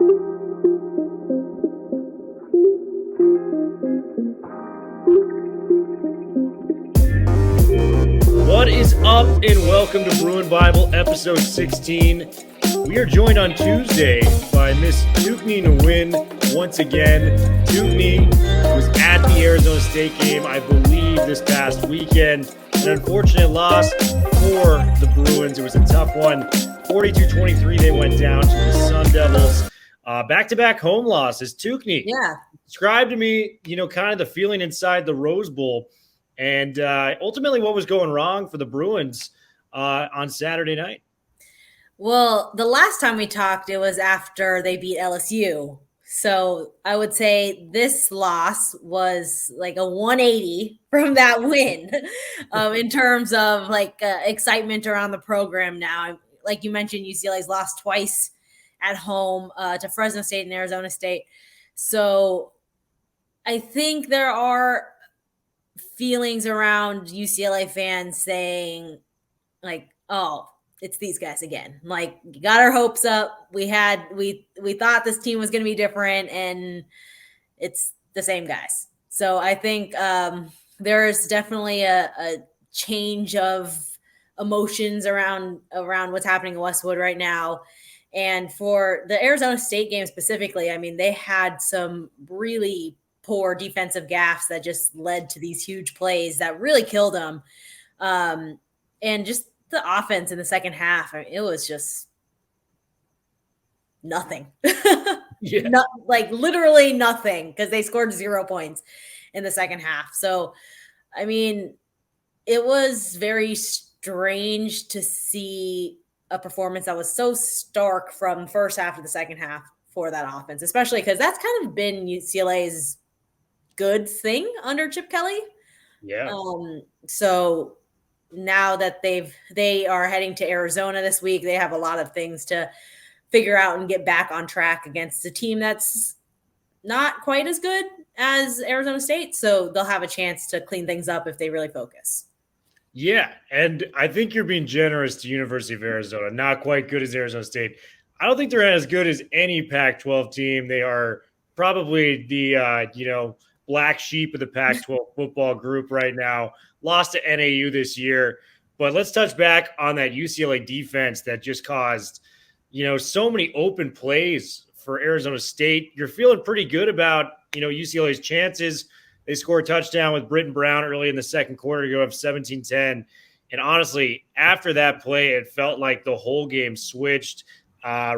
What is up, and welcome to Bruin Bible, episode 16. We are joined on Tuesday by Miss Thuc Nhi Nguyen once again. Thuc Nhi was at the Arizona State game, I believe, this past weekend. An unfortunate loss for the Bruins. It was a tough one. 42-23, they went down to the Sun Devils. Back-to-back home losses. Thuc Nhi, describe to me, kind of the feeling inside the Rose Bowl. And ultimately, what was going wrong for the Bruins on Saturday night? Well, the last time we talked, it was after they beat LSU. So I would say this loss was like a 180 from that win in terms of excitement around the program now. Like you mentioned, UCLA's lost twice at home to Fresno State and Arizona State. So I think there are feelings around UCLA fans saying oh, it's these guys again. Got our hopes up. We thought this team was going to be different, and it's the same guys. So I think there's definitely a change of emotions around what's happening in Westwood right now. And for the Arizona State game specifically, I mean, they had some really poor defensive gaffes that just led to these huge plays that really killed them. And just the offense in the second half, I mean, it was just nothing. Literally nothing, because they scored 0 points in the second half. So, I mean, it was very strange to see a performance that was so stark from first half to the second half for that offense, especially because that's kind of been UCLA's good thing under Chip Kelly. Yeah. So now that they are heading to Arizona this week, they have a lot of things to figure out and get back on track against a team that's not quite as good as Arizona State. So they'll have a chance to clean things up if they really focus. Yeah, and I think you're being generous to University of Arizona. Not quite good as Arizona State. I don't think they're as good as any Pac-12 team. They are probably the black sheep of the Pac-12 football group right now. Lost to NAU this year. But let's touch back on that UCLA defense that just caused, so many open plays for Arizona State. You're feeling pretty good about, UCLA's chances. They scored a touchdown with Britton Brown early in the second quarter to go up 17-10. And honestly, after that play, it felt like the whole game switched.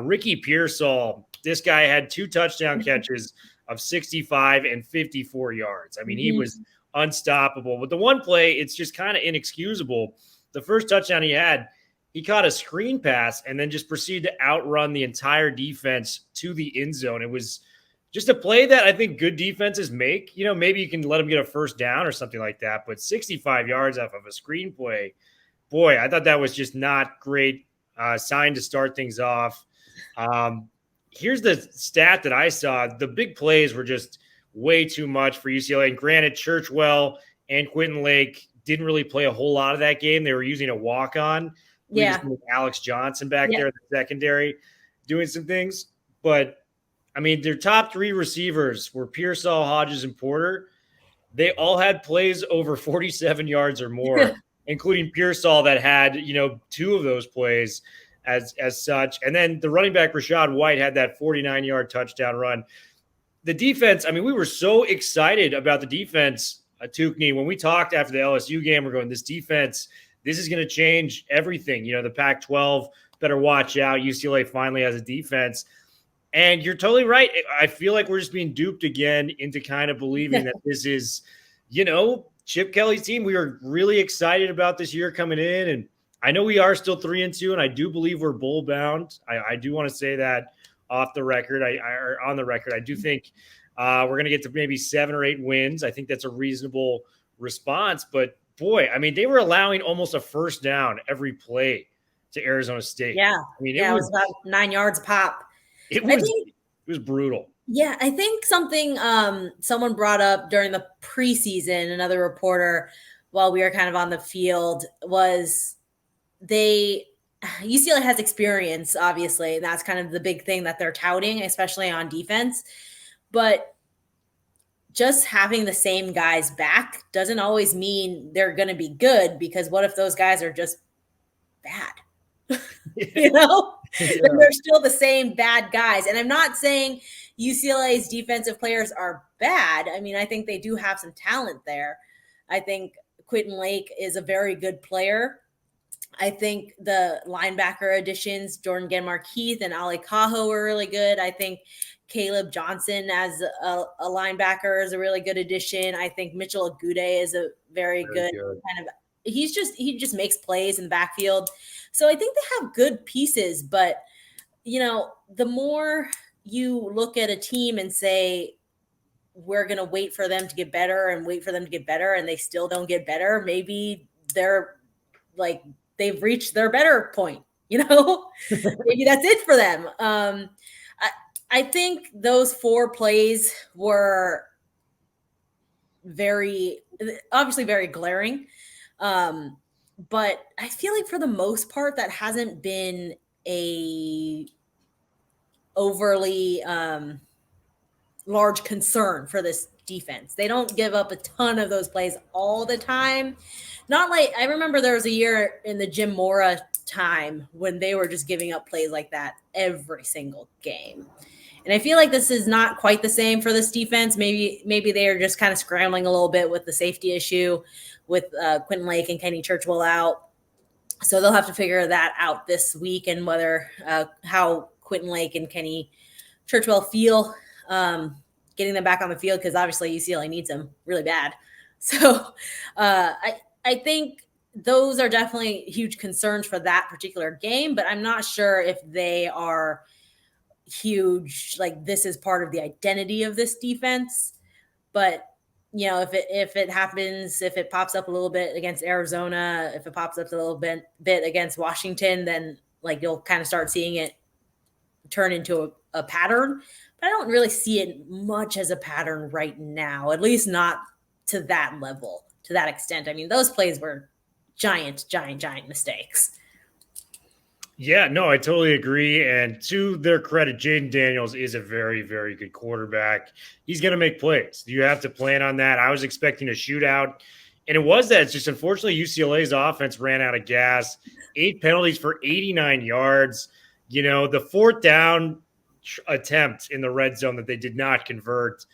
Ricky Pearsall, this guy had 2 touchdown catches of 65 and 54 yards. I mean, he was unstoppable. But the one play, it's just kind of inexcusable. The first touchdown he had, he caught a screen pass and then just proceeded to outrun the entire defense to the end zone. It was just a play that I think good defenses make. Maybe you can let them get a first down or something like that. But 65 yards off of a screen play, boy, I thought that was just not great sign to start things off. Here's the stat that I saw. The big plays were just way too much for UCLA. And granted, Churchwell and Quentin Lake didn't really play a whole lot of that game. They were using a walk-on. Yeah. With Alex Johnson back there in the secondary doing some things. But, I mean, their top 3 receivers were Pearsall, Hodges, and Porter. They all had plays over 47 yards or more, including Pearsall that had, 2 of those plays as such. And then the running back, Rashad White, had that 49-yard touchdown run. The defense, I mean, we were so excited about the defense, Thuc Nhi. When we talked after the LSU game, we're going, this defense, this is going to change everything. The Pac-12 better watch out. UCLA finally has a defense. And you're totally right. I feel like we're just being duped again into kind of believing that this is, Chip Kelly's team. We were really excited about this year coming in, and I know we are still 3-2, and I do believe we're bowl bound. I do want to say that off the record. On the record, I do think we're going to get to maybe 7 or 8 wins. I think that's a reasonable response. But boy, I mean, they were allowing almost a first down every play to Arizona State. Yeah, I mean, it was about 9 yards a pop. It was brutal. Yeah, I think something someone brought up during the preseason, another reporter, while we were kind of on the field, was they UCLA has experience, obviously, and that's kind of the big thing that they're touting, especially on defense. But just having the same guys back doesn't always mean they're going to be good, because what if those guys are just bad? You know, then they're still the same bad guys. And I'm not saying UCLA's defensive players are bad. I mean, I think they do have some talent there. I think Quentin Lake is a very good player. I think the linebacker additions, Jordan Genmark-Heath and Ali Cajo, were really good. I think Caleb Johnson as a linebacker is a really good addition. I think Mitchell Agude is a very good kind of, he just makes plays in the backfield. So I think they have good pieces, but the more you look at a team and say, we're going to wait for them to get better and wait for them to get better, and they still don't get better, maybe they're like, they've reached their better point, maybe that's it for them. I think those 4 plays were obviously very glaring. But I feel like for the most part, that hasn't been a overly large concern for this defense. They don't give up a ton of those plays all the time. Not like, I remember there was a year in the Jim Mora time when they were just giving up plays like that every single game. And I feel like this is not quite the same for this defense. Maybe they are just kind of scrambling a little bit with the safety issue with Quentin Lake and Kenny Churchwell out. So they'll have to figure that out this week, and whether how Quentin Lake and Kenny Churchwell feel getting them back on the field, because obviously UCLA needs them really bad. So I think those are definitely huge concerns for that particular game, but I'm not sure if they are huge, like this is part of the identity of this defense. But if it happens, if it pops up a little bit against Arizona, if it pops up a little bit against Washington, then like you'll kind of start seeing it turn into a pattern. But I don't really see it much as a pattern right now, at least not to that level, to that extent. I mean, those plays were giant mistakes. Yeah, no, I totally agree. And to their credit, Jaden Daniels is a very, very good quarterback. He's going to make plays. You have to plan on that. I was expecting a shootout, and it was that. It's just unfortunately UCLA's offense ran out of gas. 8 penalties for 89 yards. The 4th down attempt in the red zone that they did not convert.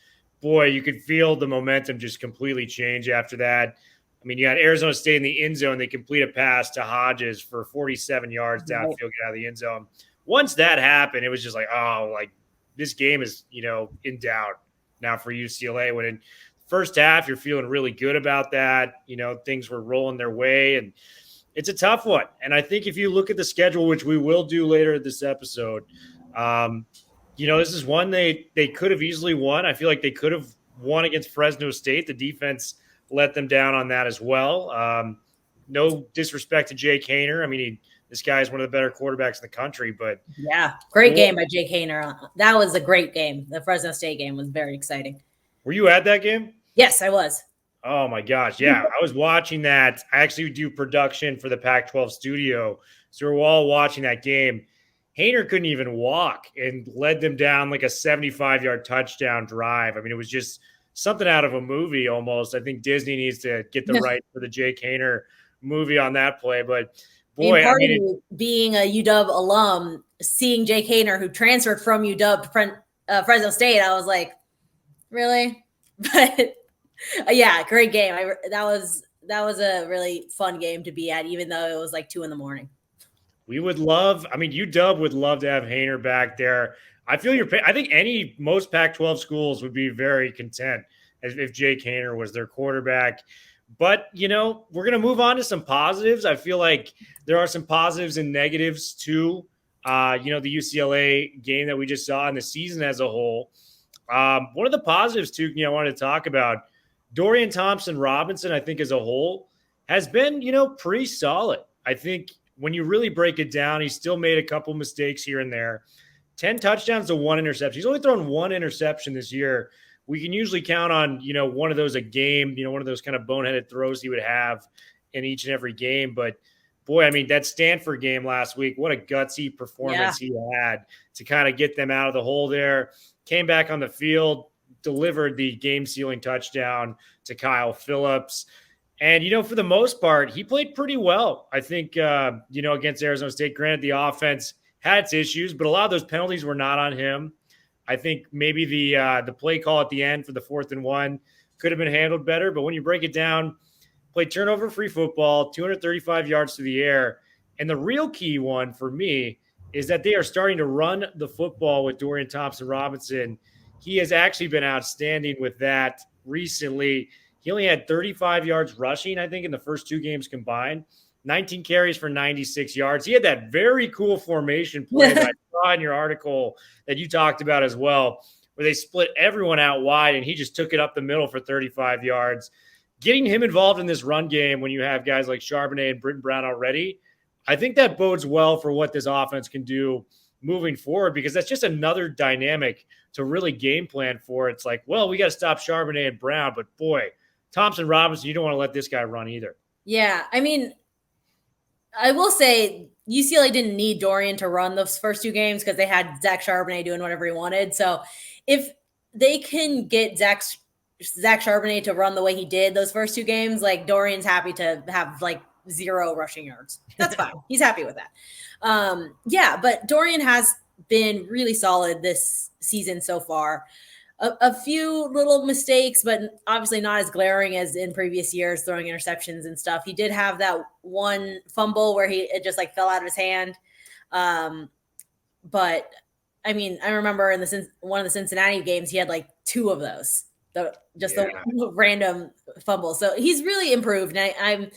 Boy, you could feel the momentum just completely change after that. I mean, you had Arizona State in the end zone. They complete a pass to Hodges for 47 yards downfield, get out of the end zone. Once that happened, it was just like, oh, like this game is, in doubt now for UCLA. When in first half, you're feeling really good about that. Things were rolling their way, and it's a tough one. And I think if you look at the schedule, which we will do later this episode, this is one they could have easily won. I feel like they could have won against Fresno State. The defense let them down on that as well. No disrespect to Jake Haener. I mean, this guy is one of the better quarterbacks in the country. But yeah, great game by Jake Haener. That was a great game. The Fresno State game was very exciting. Were you at that game? Yes, I was. Oh, my gosh. Yeah, I was watching that. I actually do production for the Pac-12 studio, so we're all watching that game. Haener couldn't even walk and led them down like a 75-yard touchdown drive. I mean, it was just something out of a movie almost. I think Disney needs to get the right for the Jake Haener movie on that play. But boy, being a UW alum, seeing Jake Haener, who transferred from UW to Fresno State, I was like, really? But yeah, great game. That was a really fun game to be at, even though it was like 2 a.m. We would love, UW would love to have Haener back there. I think most Pac-12 schools would be very content if Jake Haener was their quarterback. But, we're going to move on to some positives. I feel like there are some positives and negatives to, the UCLA game that we just saw in the season as a whole. One of the positives, too, I wanted to talk about, Dorian Thompson-Robinson, I think as a whole, has been, pretty solid. I think when you really break it down, he still made a couple mistakes here and there. 10 touchdowns to 1 interception. He's only thrown 1 interception this year. We can usually count on, one of those a game, one of those kind of boneheaded throws he would have in each and every game. But boy, I mean, that Stanford game last week, what a gutsy performance he had to kind of get them out of the hole there. Came back on the field, delivered the game-sealing touchdown to Kyle Phillips. And, for the most part, he played pretty well. I think, against Arizona State. Granted, the offense had its issues, but a lot of those penalties were not on him. I think maybe the play call at the end for the 4th and 1 could have been handled better. But when you break it down, played turnover-free football, 235 yards through the air. And the real key one for me is that they are starting to run the football with Dorian Thompson-Robinson. He has actually been outstanding with that recently. He only had 35 yards rushing, I think, in the first 2 games combined. 19 carries for 96 yards. He had that very cool formation play that I saw in your article that you talked about as well, where they split everyone out wide, and he just took it up the middle for 35 yards. Getting him involved in this run game when you have guys like Charbonnet and Britton Brown already, I think that bodes well for what this offense can do moving forward, because that's just another dynamic to really game plan for. It's like, well, we got to stop Charbonnet and Brown, but boy, Thompson Robinson, you don't want to let this guy run either. Yeah, I mean, I will say UCLA didn't need Dorian to run those first 2 games because they had Zach Charbonnet doing whatever he wanted. So if they can get Zach Charbonnet to run the way he did those first 2 games, like, Dorian's happy to have like 0 rushing yards. That's fine. He's happy with that. But Dorian has been really solid this season so far. A few little mistakes, but obviously not as glaring as in previous years, throwing interceptions and stuff. He did have that one fumble where it just like fell out of his hand. But I mean, I remember in one of the Cincinnati games, he had like 2 of those, the random fumbles. So he's really improved. And I'm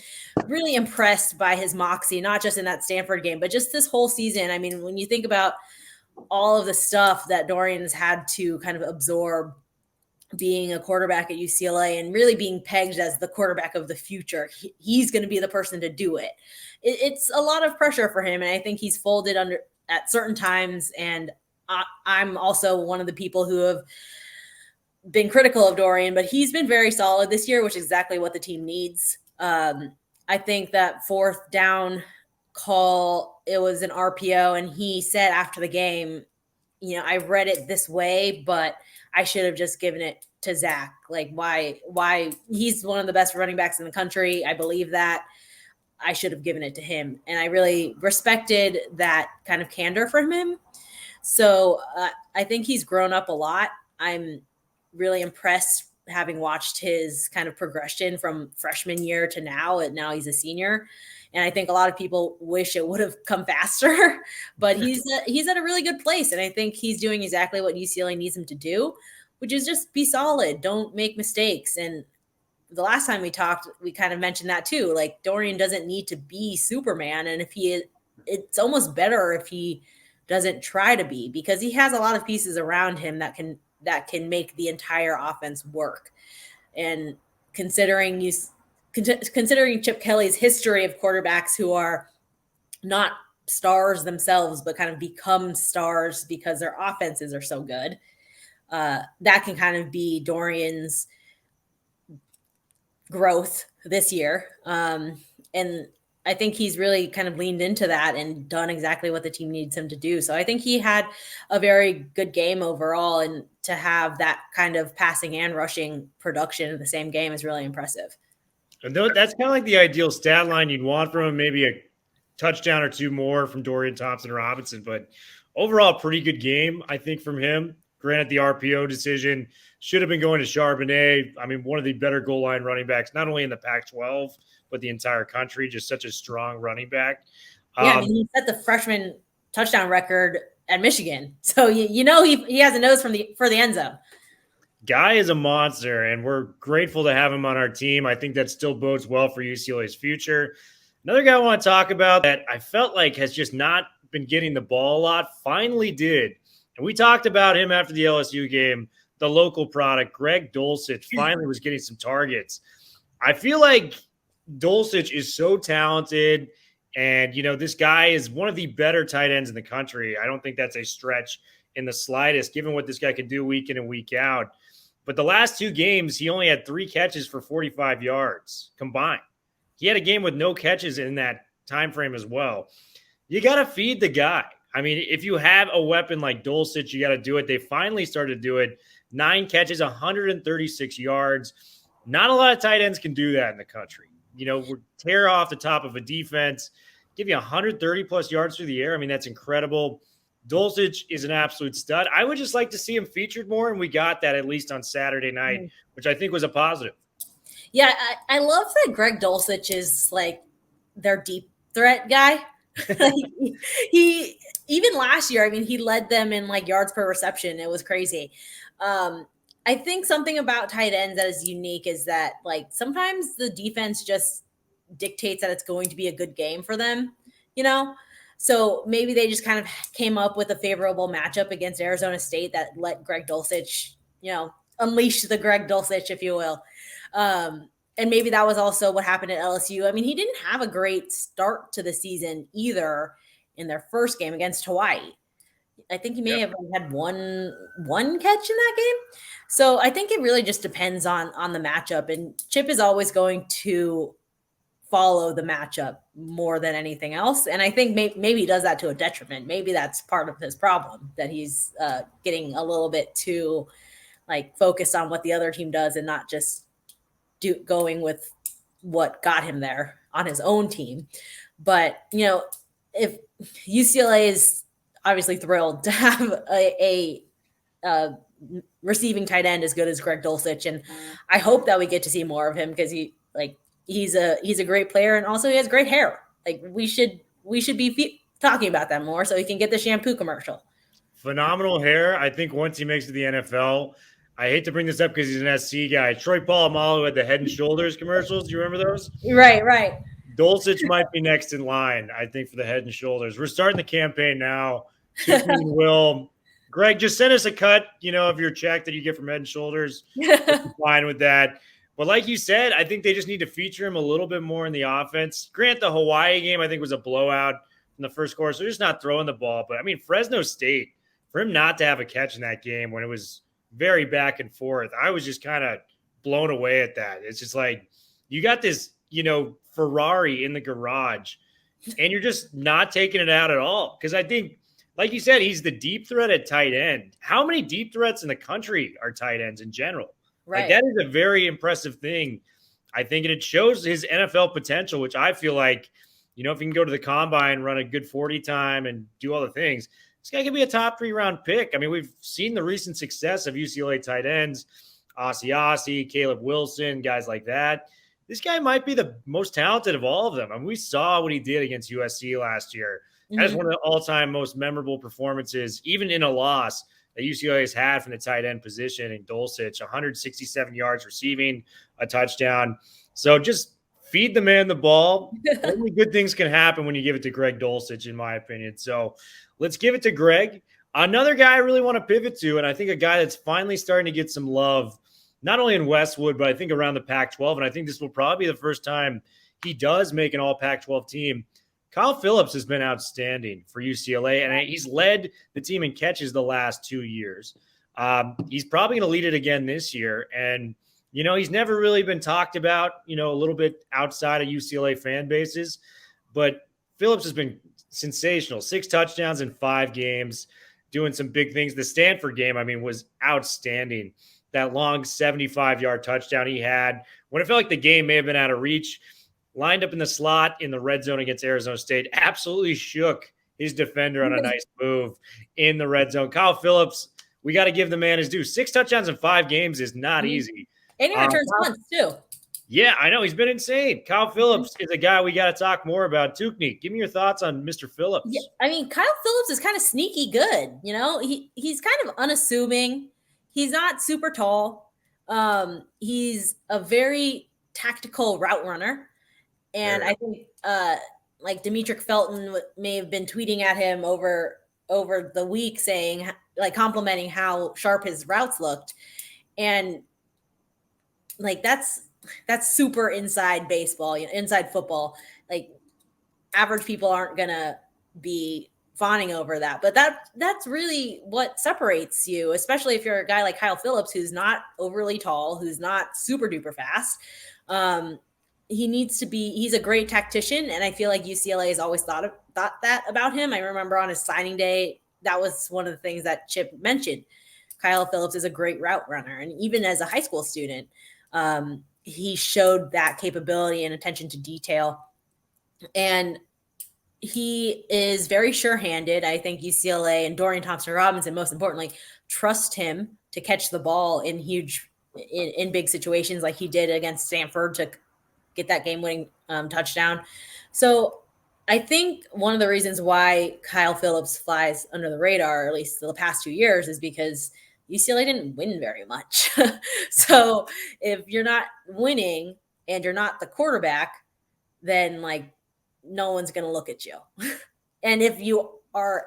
really impressed by his moxie, not just in that Stanford game, but just this whole season. I mean, when you think about all of the stuff that Dorian's had to kind of absorb being a quarterback at UCLA and really being pegged as the quarterback of the future, he's going to be the person to do it. It's a lot of pressure for him. And I think he's folded under at certain times. And I'm also one of the people who have been critical of Dorian, but he's been very solid this year, which is exactly what the team needs. I think that 4th down call, it was an RPO, and he said after the game, I read it this way, but I should have just given it to Zach. Like, why he's one of the best running backs in the country. I believe that. I should have given it to him. And I really respected that kind of candor from him. So I think he's grown up a lot. I'm really impressed having watched his kind of progression from freshman year to now, and now he's a senior. And I think a lot of people wish it would have come faster, but he's at a really good place. And I think he's doing exactly what UCLA needs him to do, which is just be solid. Don't make mistakes. And the last time we talked, we kind of mentioned that too. Like, Dorian doesn't need to be Superman. And it's almost better if he doesn't try to be, because he has a lot of pieces around him that can make the entire offense work. And considering Chip Kelly's history of quarterbacks who are not stars themselves, but kind of become stars because their offenses are so good, that can kind of be Dorian's growth this year. And I think he's really kind of leaned into that and done exactly what the team needs him to do. So I think he had a very good game overall, and to have that kind of passing and rushing production in the same game is really impressive. And that's kind of like the ideal stat line you'd want from him, maybe a touchdown or 2 more from Dorian Thompson-Robinson. But overall, pretty good game, I think, from him. Granted, the RPO decision should have been going to Charbonnet. I mean, one of the better goal line running backs, not only in the Pac-12, but the entire country. Just such a strong running back. Yeah, I mean, he set the freshman touchdown record at Michigan. So, he has a nose for the end zone. Guy is a monster, and we're grateful to have him on our team. I think that still bodes well for UCLA's future. Another guy I want to talk about that I felt like has just not been getting the ball a lot, finally did. And we talked about him after the LSU game, the local product, Greg Dulcet, finally was getting some targets. I feel like Dulcet is so talented, and, this guy is one of the better tight ends in the country. I don't think that's a stretch in the slightest, given what this guy can do week in and week out. But the last 2 games, he only had 3 catches for 45 yards combined. He had a game with no catches in that time frame as well. You got to feed the guy. I mean, if you have a weapon like Dulcet, you got to do it. They finally started to do it. 9 catches, 136 yards. Not a lot of tight ends can do that in the country. Tear off the top of a defense, give you 130 plus yards through the air. I mean, that's incredible. Dulcet is an absolute stud. I would just like to see him featured more, and we got that at least on Saturday night, which I think was a positive. Yeah, I love that Greg Dulcich is like their deep threat guy. he even last year, I mean, he led them in like yards per reception. It was crazy. I think something about tight ends that is unique is that like sometimes the defense just dictates that it's going to be a good game for them, So maybe they just kind of came up with a favorable matchup against Arizona State that let Greg Dulcich, unleash the Greg Dulcich, if you will. And maybe that was also what happened at LSU. I mean, he didn't have a great start to the season either in their first game against Hawaii. I think he may have had one catch in that game. So I think it really just depends on the matchup. And Chip is always going to follow the matchup more than anything else. And I think maybe he does that to a detriment. Maybe that's part of his problem, that he's getting a little bit too like focused on what the other team does and not just going with what got him there on his own team. But, if UCLA is obviously thrilled to have a receiving tight end as good as Greg Dulcich. And I hope that we get to see more of him because he's a great player. And also he has great hair. Like we should be talking about that more so he can get the shampoo commercial. Phenomenal hair. I think once he makes it to the NFL, I hate to bring this up because he's an SC guy. Troy Polamalu had the Head and Shoulders commercials. Do you remember those? Right. Dulcich might be next in line, I think, for the Head and Shoulders. We're starting the campaign now. Thuc Nhi Nguyen. Greg, just send us a cut, of your check that you get from Head and Shoulders. Fine with that. But like you said, I think they just need to feature him a little bit more in the offense. Grant, the Hawaii game, I think, was a blowout in the first quarter. So they're just not throwing the ball. But, I mean, Fresno State, for him not to have a catch in that game when it was very back and forth, I was just kind of blown away at that. It's just like you got this, Ferrari in the garage, and you're just not taking it out at all. Because I think, like you said, he's the deep threat at tight end. How many deep threats in the country are tight ends in general? Right. Like, that is a very impressive thing, I think, and it shows his NFL potential, which I feel like, if he can go to the combine, run a good 40 time and do all the things, this guy could be a top 3 round pick. I mean, we've seen the recent success of UCLA tight ends, Ossie, Caleb Wilson, guys like that. This guy might be the most talented of all of them. I mean, we saw what he did against USC last year. That is one of the all-time most memorable performances, even in a loss, that UCLA has had from the tight end position in Dulcich. 167 yards receiving, a touchdown. So just feed the man the ball. Only good things can happen when you give it to Greg Dulcich, in my opinion. So let's give it to Greg. Another guy I really want to pivot to, and I think a guy that's finally starting to get some love, not only in Westwood, but I think around the Pac-12. And I think this will probably be the first time he does make an all Pac-12 team. Kyle Phillips has been outstanding for UCLA, and he's led the team in catches the last 2 years. He's probably going to lead it again this year. And, he's never really been talked about, a little bit outside of UCLA fan bases. But Phillips has been sensational. 6 touchdowns in 5 games, doing some big things. The Stanford game, I mean, was outstanding. That long 75-yard touchdown he had when it felt like the game may have been out of reach, lined up in the slot in the red zone against Arizona State, absolutely shook his defender on a nice move in the red zone. Kyle Phillips, we got to give the man his due. 6 touchdowns in 5 games is not easy. And he returns punts too. Yeah, I know. He's been insane. Kyle Phillips is a guy we got to talk more about. Thuc Nhi, give me your thoughts on Mr. Phillips. Yeah, I mean, Kyle Phillips is kind of sneaky good. He's kind of unassuming. He's not super tall. He's a very tactical route runner. And I think like Demetric Felton may have been tweeting at him over the week saying, like, complimenting how sharp his routes looked. And like, that's super inside baseball, inside football. Like, average people aren't going to be fawning over that, but that's really what separates you, especially if you're a guy like Kyle Phillips, who's not overly tall, who's not super duper fast. he needs to be, he's a great tactician, and I feel like UCLA has always thought that about him. I remember on his signing day, that was one of the things that Chip mentioned. Kyle Phillips is a great route runner, and even as a high school student, he showed that capability and attention to detail. And he is very sure-handed. I think UCLA and Dorian Thompson-Robinson, most importantly, trust him to catch the ball in big situations, like he did against Stanford to get that game-winning touchdown. So I think one of the reasons why Kyle Phillips flies under the radar, at least the past 2 years, is because UCLA didn't win very much. So if you're not winning and you're not the quarterback, then like no one's going to look at you. And if you are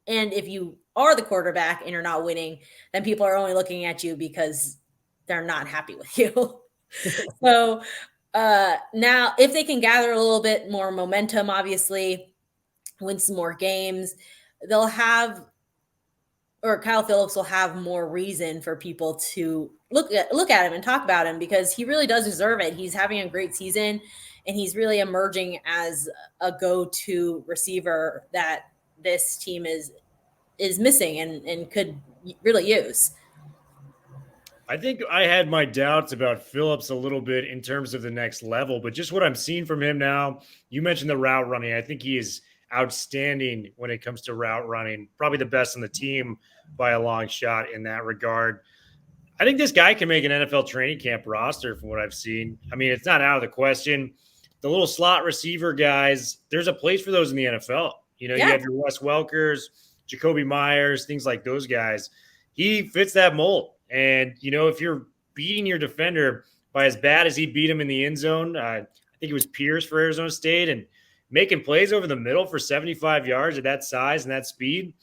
the quarterback and you're not winning, then people are only looking at you because they're not happy with you. So now if they can gather a little bit more momentum, obviously win some more games, Kyle Phillips will have more reason for people to look at him and talk about him, because he really does deserve it. He's having a great season, and he's really emerging as a go-to receiver that this team is missing and could really use. I think I had my doubts about Phillips a little bit in terms of the next level, but just what I'm seeing from him now, you mentioned the route running. I think he is outstanding when it comes to route running, probably the best on the team by a long shot in that regard. I think this guy can make an NFL training camp roster from what I've seen. I mean, it's not out of the question. The little slot receiver guys, there's a place for those in the NFL. You have your Wes Welkers, Jacoby Myers, things like those guys. He fits that mold. And, if you're beating your defender by as bad as he beat him in the end zone, I think it was Pierce for Arizona State, and making plays over the middle for 75 yards at that size and that speed,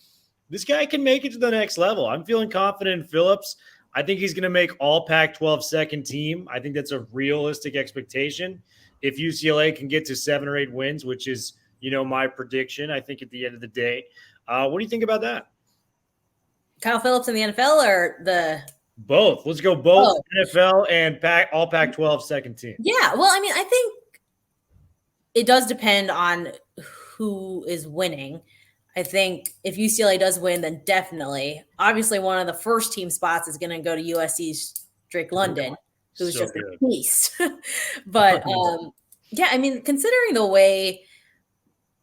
this guy can make it to the next level. I'm feeling confident in Phillips. I think he's going to make all Pac-12 second team. I think that's a realistic expectation. If UCLA can get to 7 or 8 wins, which is, my prediction, I think at the end of the day. What do you think about that? Kyle Phillips in the NFL or the both? Let's go both NFL and all Pac-12 second team. Yeah, well, I mean, I think it does depend on who is winning. I think if UCLA does win, then definitely. Obviously, one of the first team spots is going to go to USC's Drake London, who's just a beast. But yeah, I mean, considering the way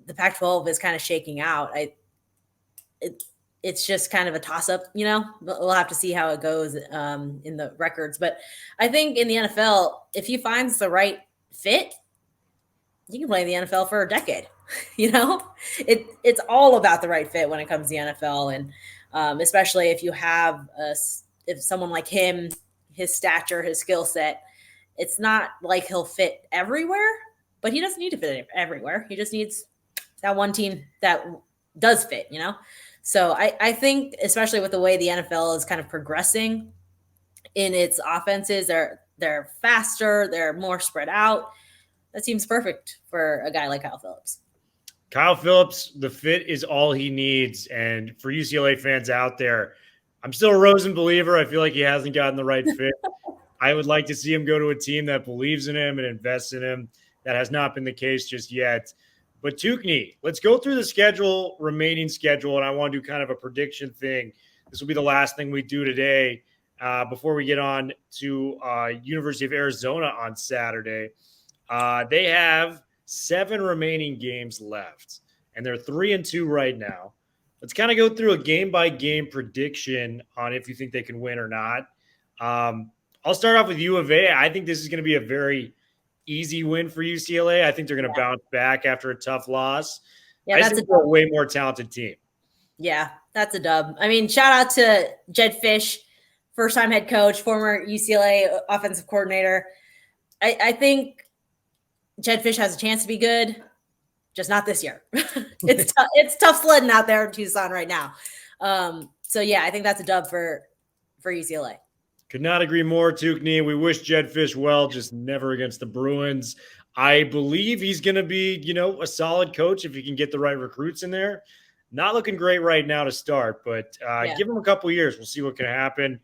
the Pac-12 is kind of shaking out, it's just kind of a toss-up, We'll have to see how it goes in the records. But I think in the NFL, if he finds the right fit, you can play in the NFL for a decade. It's all about the right fit when it comes to the NFL, and especially if you have if someone like him, his stature, his skill set, it's not like he'll fit everywhere, but he doesn't need to fit everywhere. He just needs that one team that does fit, So I think, especially with the way the NFL is kind of progressing in its offenses, they're faster, they're more spread out. That seems perfect for a guy like Kyle Phillips. Kyle Phillips, the fit is all he needs. And for UCLA fans out there, I'm still a Rosen believer. I feel like he hasn't gotten the right fit. I would like to see him go to a team that believes in him and invests in him. That has not been the case just yet. But Thuc Nhi, let's go through the remaining schedule, and I want to do kind of a prediction thing. This will be the last thing we do today before we get on to University of Arizona on Saturday. They have 7 remaining games left, and they're 3-2 right now. Let's kind of go through a game-by-game prediction on if you think they can win or not. I'll start off with U of A. I think this is going to be a very easy win for UCLA. I think they're going to bounce back after a tough loss. Yeah, I think they're a way more talented team. Yeah, that's a dub. I mean, shout out to Jedd Fisch, first-time head coach, former UCLA offensive coordinator. I think Jedd Fisch has a chance to be good, just not this year. It's tough sledding out there in Tucson right now. So yeah, I think that's a dub for UCLA. Could not agree more, Thuc Nhi. We wish Jedd Fisch well, just never against the Bruins. I believe he's going to be, a solid coach if he can get the right recruits in there. Not looking great right now to start, but give him a couple years. We'll see what can happen.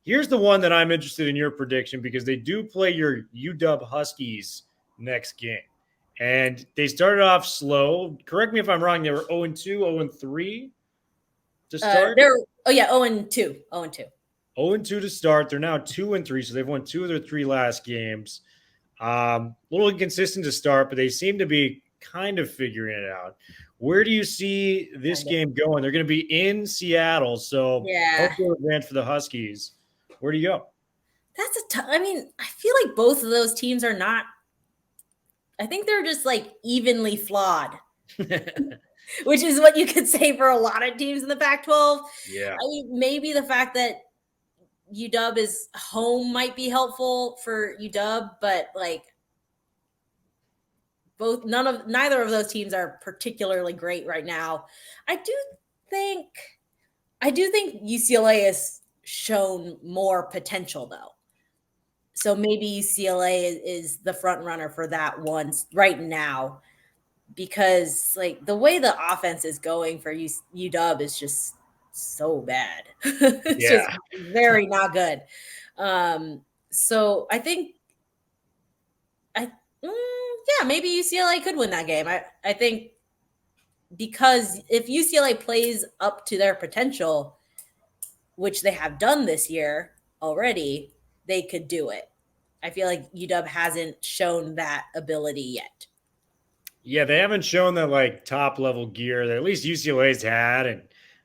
Here's the one that I'm interested in your prediction, because they do play your UW Huskies next game. And they started off slow. Correct me if I'm wrong. They were 0-2, 0-3 to start. They're 0-2, 0-2. 0-2 to start. They're now 2-3, so they've won 2 of their 3 last games. A little inconsistent to start, but they seem to be kind of figuring it out. Where do you see this game going? They're going to be in Seattle, so hopefully advance for the Huskies. Where do you go? That's I mean, I feel like both of those teams are not. I think they're just like evenly flawed, which is what you could say for a lot of teams in the Pac-12. Yeah. I mean, maybe the fact that UW is home might be helpful for UW, but like neither of those teams are particularly great right now. I do think UCLA has shown more potential though. So maybe UCLA is the front runner for that one right now, because like the way the offense is going for UW is just so bad. It's just very not good. So I think maybe UCLA could win that game. I think because if UCLA plays up to their potential, which they have done this year already, they could do it. I feel like UW hasn't shown that ability yet. Yeah, they haven't shown that like top level gear that at least UCLA's had. And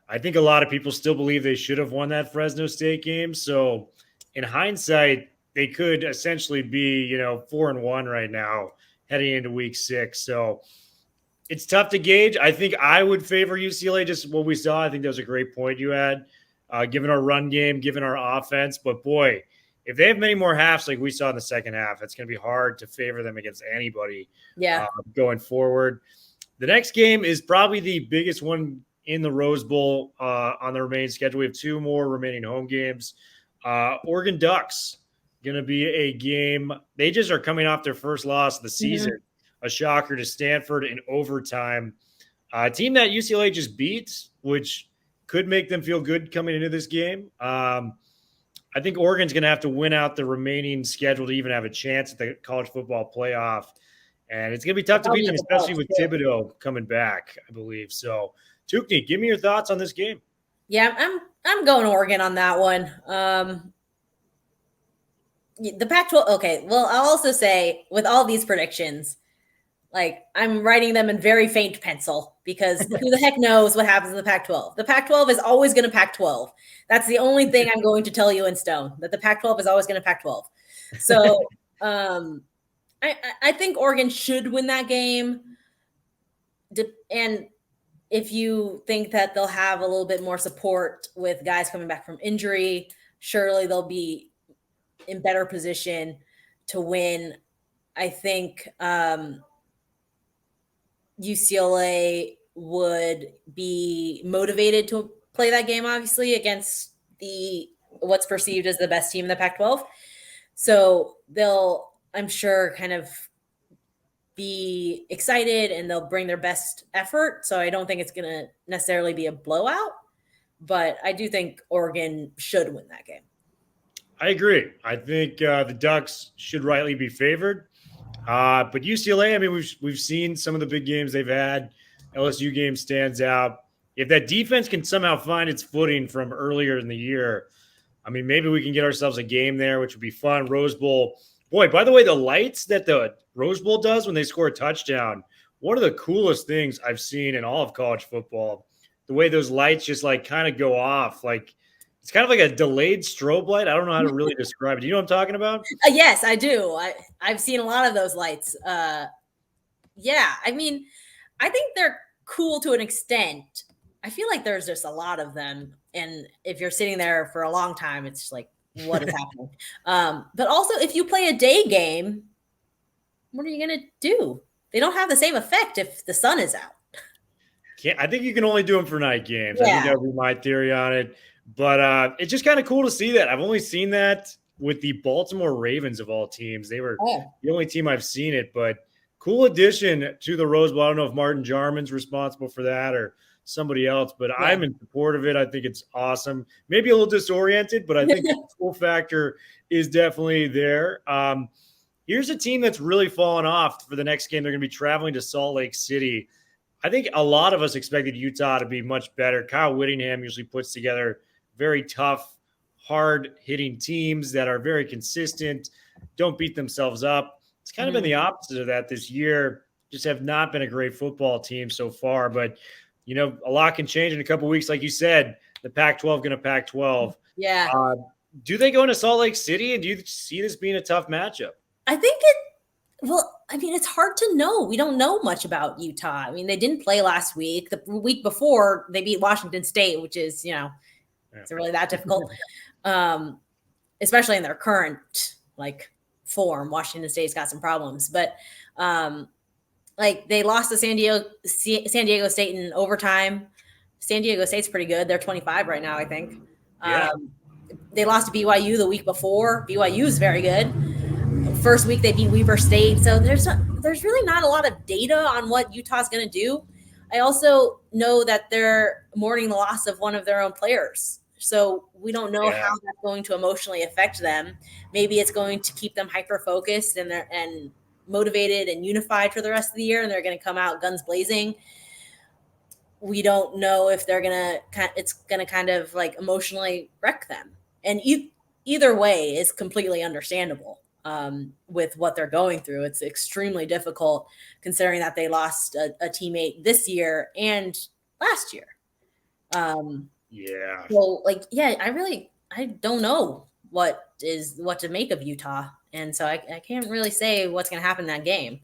I think a lot of people still believe they should have won that Fresno State game. So in hindsight, they could essentially be, 4-1 right now heading into week 6. So it's tough to gauge. I think I would favor UCLA, just what we saw. I think that was a great point you had, given our run game, given our offense. But boy, if they have many more halves like we saw in the second half, it's going to be hard to favor them against anybody going forward. The next game is probably the biggest one in the Rose Bowl on the remaining schedule. We have 2 more remaining home games. Oregon Ducks, going to be a game. They just are coming off their first loss of the season, a shocker to Stanford in overtime. A team that UCLA just beat, which could make them feel good coming into this game. I think Oregon's going to have to win out the remaining schedule to even have a chance at the college football playoff. And it's going to be tough to beat them, especially with Thibodeau coming back, I believe. So, Thuc Nhi, give me your thoughts on this game. Yeah, I'm going Oregon on that one. The Pac-12, okay. Well, I'll also say with all these predictions, like I'm writing them in very faint pencil because who the heck knows what happens in the Pac-12. The Pac-12 is always going to Pac-12. That's the only thing I'm going to tell you in stone, that the Pac-12 is always going to Pac-12. So I think Oregon should win that game. And if you think that they'll have a little bit more support with guys coming back from injury, surely they'll be in better position to win. I think UCLA would be motivated to play that game, obviously, against what's perceived as the best team in the Pac-12. So they'll, I'm sure, kind of be excited and they'll bring their best effort. So I don't think it's going to necessarily be a blowout, but I do think Oregon should win that game. I agree. I think the Ducks should rightly be favored. But UCLA, I mean, we've seen some of the big games they've had. LSU game stands out. If that defense can somehow find its footing from earlier in the year, I mean, maybe we can get ourselves a game there, which would be fun. Rose Bowl. Boy, by the way, the lights that the Rose Bowl does when they score a touchdown, one of the coolest things I've seen in all of college football, the way those lights just like kind of go off. Like it's kind of like a delayed strobe light. I don't know how to really describe it. Do you know what I'm talking about? Yes, I do. I've seen a lot of those lights. Yeah, I mean, I think they're cool to an extent. I feel like there's just a lot of them. And if you're sitting there for a long time, it's just like, what is happening? But also, if you play a day game, what are you going to do? They don't have the same effect if the sun is out. I think you can only do them for night games. Yeah. I think that would be my theory on it. But it's just kind of cool to see that. I've only seen that with the Baltimore Ravens of all teams. They were the only team I've seen it. But cool addition to the Rose Bowl. I don't know if Martin Jarman's responsible for that or somebody else, but I'm in support of it. I think it's awesome. Maybe a little disoriented, but I think the cool factor is definitely there. Here's a team that's really fallen off for the next game. They're going to be traveling to Salt Lake City. I think a lot of us expected Utah to be much better. Kyle Whittingham usually puts together very tough, hard hitting teams that are very consistent, don't beat themselves up. It's kind of been the opposite of that this year. Just have not been a great football team so far. But, a lot can change in a couple of weeks. Like you said, the Pac 12 going to Pac 12. Yeah. Do they go into Salt Lake City? And do you see this being a tough matchup? I think it's hard to know. We don't know much about Utah. I mean, they didn't play last week. The week before, they beat Washington State, which is, it's really that difficult, especially in their current, form. Washington State's got some problems. But, they lost to San Diego State in overtime. San Diego State's pretty good. They're 25 right now, I think. Yeah. They lost to BYU the week before. BYU is very good. First week they beat Weber State. So there's really not a lot of data on what Utah's going to do. I also know that they're mourning the loss of one of their own players. So we don't know how that's going to emotionally affect them. Maybe it's going to keep them hyper-focused and motivated and unified for the rest of the year, and they're going to come out guns blazing. We don't know if it's going to kind of emotionally wreck them. And either way is completely understandable. With what they're going through. It's extremely difficult considering that they lost a teammate this year and last year. So I don't know what to make of Utah. And so I can't really say what's going to happen in that game.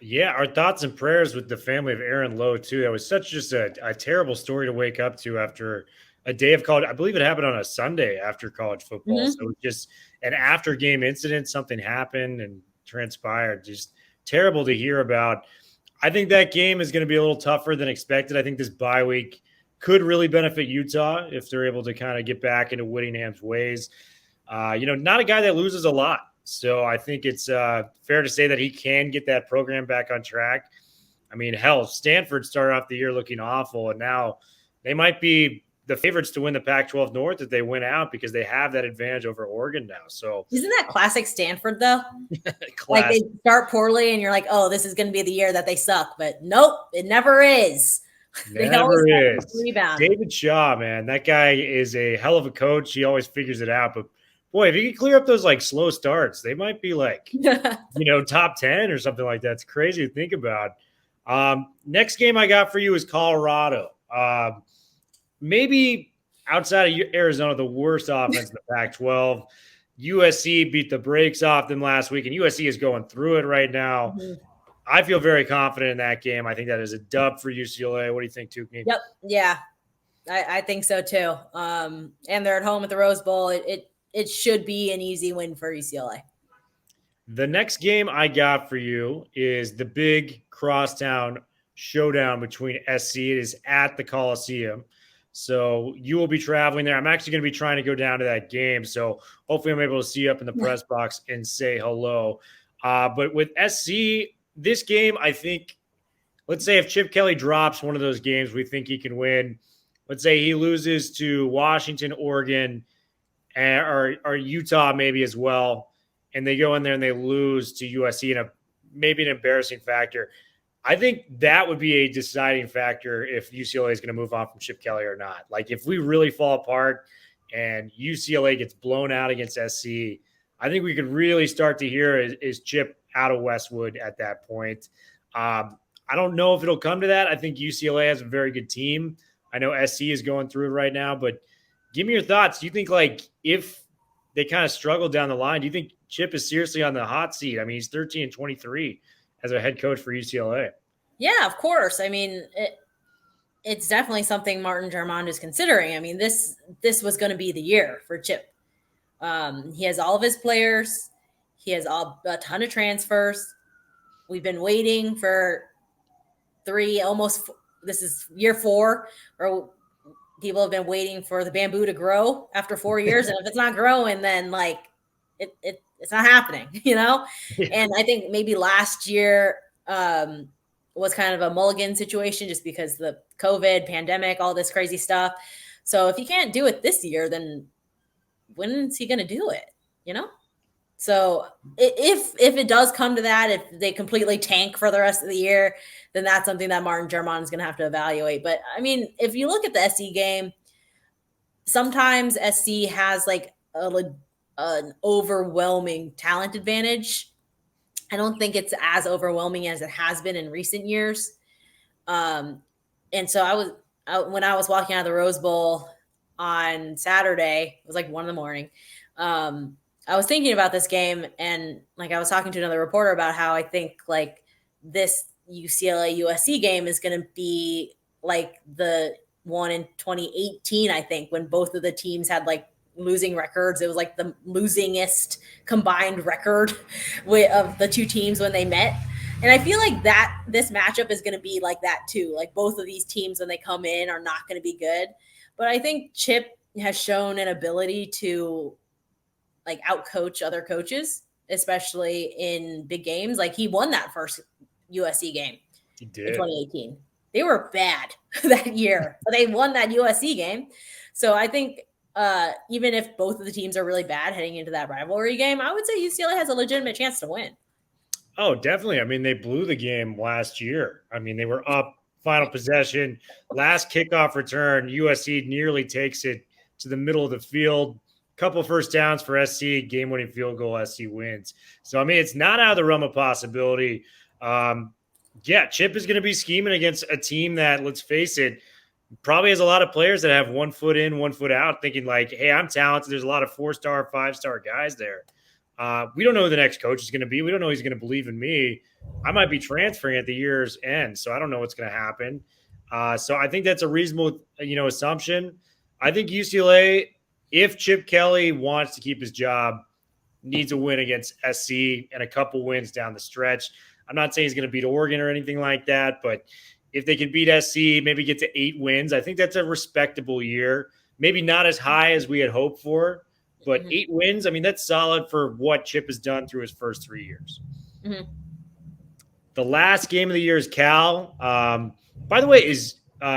Yeah, our thoughts and prayers with the family of Aaron Lowe, too. That was such just a terrible story to wake up to after a day of college. I believe it happened on a Sunday after college football. So it was just an after game incident. Something happened and transpired. Just terrible to hear about. I think that game is going to be a little tougher than expected. I think this bye week could really benefit Utah if they're able to kind of get back into Whittingham's ways. Not a guy that loses a lot. So I think it's fair to say that he can get that program back on track. I mean, hell, Stanford started off the year looking awful, and now they might be the favorites to win the Pac-12 North if they win out because they have that advantage over Oregon now. So isn't that classic Stanford though? They start poorly and you're like, oh, this is going to be the year that they suck. But nope, it never is. Never is. David Shaw, man, that guy is a hell of a coach. He always figures it out. But boy, if he can clear up those slow starts, they might be top 10 or something like that. It's crazy to think about. Next game I got for you is Colorado. Maybe outside of Arizona, the worst offense in the Pac-12. USC beat the brakes off them last week, and USC is going through it right now. Mm-hmm. I feel very confident in that game. I think that is a dub for UCLA. What do you think, Thuc Nhi? Yep. Yeah, I think so too. And they're at home at the Rose Bowl. It should be an easy win for UCLA. The next game I got for you is the big crosstown showdown between SC. It is at the Coliseum. So you will be traveling there. I'm actually going to be trying to go down to that game. So hopefully I'm able to see you up in the press box and say hello. But with SC, this game, I think, let's say if Chip Kelly drops one of those games we think he can win, let's say he loses to Washington, Oregon, or Utah maybe as well, and they go in there and they lose to USC in maybe an embarrassing factor. I think that would be a deciding factor if UCLA is going to move on from Chip Kelly or not. If we really fall apart and UCLA gets blown out against SC, I think we could really start to hear is Chip out of Westwood at that point. I don't know if it'll come to that. I think UCLA has a very good team. I know SC is going through it right now, but give me your thoughts. Do you think if they kind of struggle down the line, do you think Chip is seriously on the hot seat? I mean, he's 13-23 as a head coach for UCLA. Yeah, of course. I mean, it's definitely something Martin Jarmond is considering. I mean, this was going to be the year for Chip. He has all of his players. He has a ton of transfers. We've been waiting for this is year 4, or people have been waiting for the bamboo to grow after 4 years. And if it's not growing, then it's not happening, Yeah. And I think maybe last year was kind of a mulligan situation just because the COVID pandemic, all this crazy stuff. So if he can't do it this year, then when is he going to do it? So if it does come to that, if they completely tank for the rest of the year, then that's something that Martin Germon is going to have to evaluate. But I mean, if you look at the SC game, sometimes SC has like an overwhelming talent advantage. I don't think it's as overwhelming as it has been in recent years. And so when I was walking out of the Rose Bowl on Saturday, it was like 1 a.m. I was thinking about this game, and like I was talking to another reporter about how I think like this UCLA USC game is going to be like the one in 2018, I think, when both of the teams had like losing records. It was like the losingest combined record of the two teams when they met. And I feel like that this matchup is going to be like that too. Like both of these teams, when they come in, are not going to be good. But I think Chip has shown an ability to like outcoach other coaches, especially in big games. Like he won that first USC game in 2018. They were bad that year, but they won that USC game. So I think even if both of the teams are really bad heading into that rivalry game, I would say UCLA has a legitimate chance to win. Oh, definitely. I mean, they blew the game last year. I mean, they were up final possession, last kickoff return. USC nearly takes it to the middle of the field. Couple first downs for SC, game-winning field goal. SC wins. So, I mean, it's not out of the realm of possibility. Yeah, Chip is going to be scheming against a team that, let's face it, probably has a lot of players that have 1 foot in, 1 foot out, thinking like, hey, I'm talented. There's a lot of 4-star, 5-star guys there. We don't know who the next coach is going to be. We don't know who's going to believe in me. I might be transferring at the year's end, so I don't know what's going to happen. So I think that's a reasonable, assumption. I think UCLA, if Chip Kelly wants to keep his job, needs a win against SC and a couple wins down the stretch. I'm not saying he's going to beat Oregon or anything like that, but if they can beat SC, maybe get to 8 wins, I think that's a respectable year. Maybe not as high as we had hoped for, but 8 wins, I mean, that's solid for what Chip has done through his first 3 years. Mm-hmm. The last game of the year is Cal. By the way, is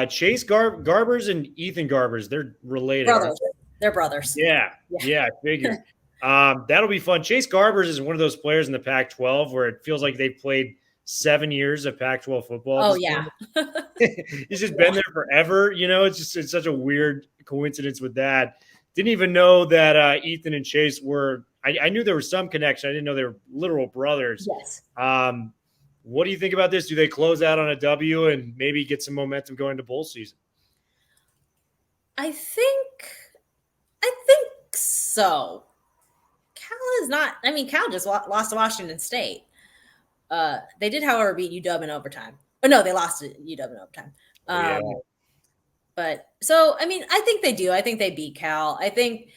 Chase Garbers and Ethan Garbers, they're related. Brothers. They're brothers. Yeah, I figured. That'll be fun. Chase Garbers is one of those players in the Pac-12 where it feels like they've played 7 years of Pac-12 football. Oh, yeah. He's just been there forever. It's such a weird coincidence with that. Didn't even know that Ethan and Chase were – I knew there was some connection. I didn't know they were literal brothers. Yes. What do you think about this? Do they close out on a W and maybe get some momentum going to bowl season? I think so. Cal is not – I mean, Cal just lost to Washington State. They did, however, beat UW in overtime. Oh, no, they lost to UW in overtime. Yeah. But so, I mean, I think they do. I think they beat Cal. I think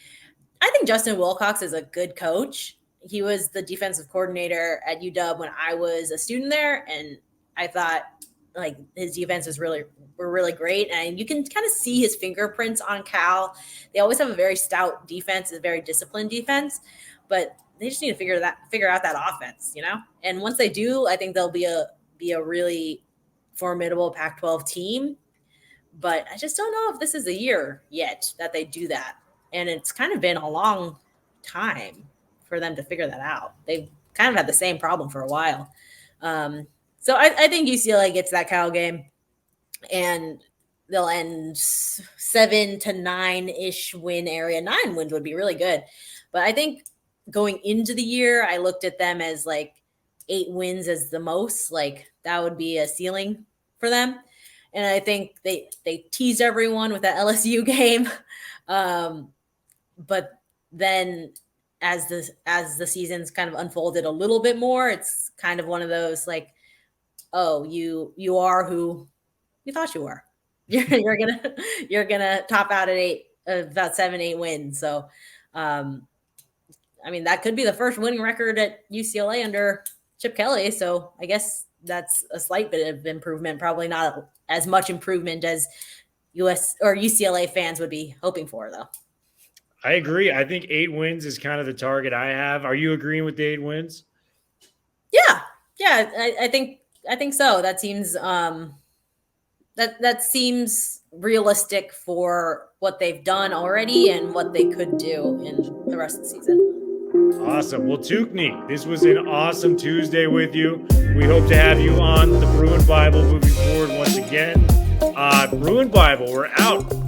Justin Wilcox is a good coach. He was the defensive coordinator at UW when I was a student there, and I thought like his defenses were really great. And you can kind of see his fingerprints on Cal. They always have a very stout defense, a very disciplined defense, but they just need to figure out that offense, And once they do, I think they'll be a really formidable Pac-12 team. But I just don't know if this is the year yet that they do that. And it's kind of been a long time for them to figure that out. They've kind of had the same problem for a while. So I think UCLA gets that Cal game, and they'll end 7 to 9-ish win area. 9 wins would be really good. But I think going into the year, I looked at them as like 8 wins as the most. Like that would be a ceiling for them. And I think they teased everyone with that LSU game. But then as the season's kind of unfolded a little bit more, it's kind of one of those like, oh, you are who you thought you were. You're gonna top out at about 7-8 wins. So I mean, that could be the first winning record at UCLA under Chip Kelly. So I guess that's a slight bit of improvement, probably not as much improvement as UCLA fans would be hoping for, though. I agree. I think 8 wins is kind of the target I have. Are you agreeing with the 8 wins? Yeah. I think so. That seems that seems realistic for what they've done already and what they could do in the rest of the season. Awesome. Well, Thuc Nhi, this was an awesome Tuesday with you. We hope to have you on the Bruin Bible moving forward once again. Bruin Bible, we're out.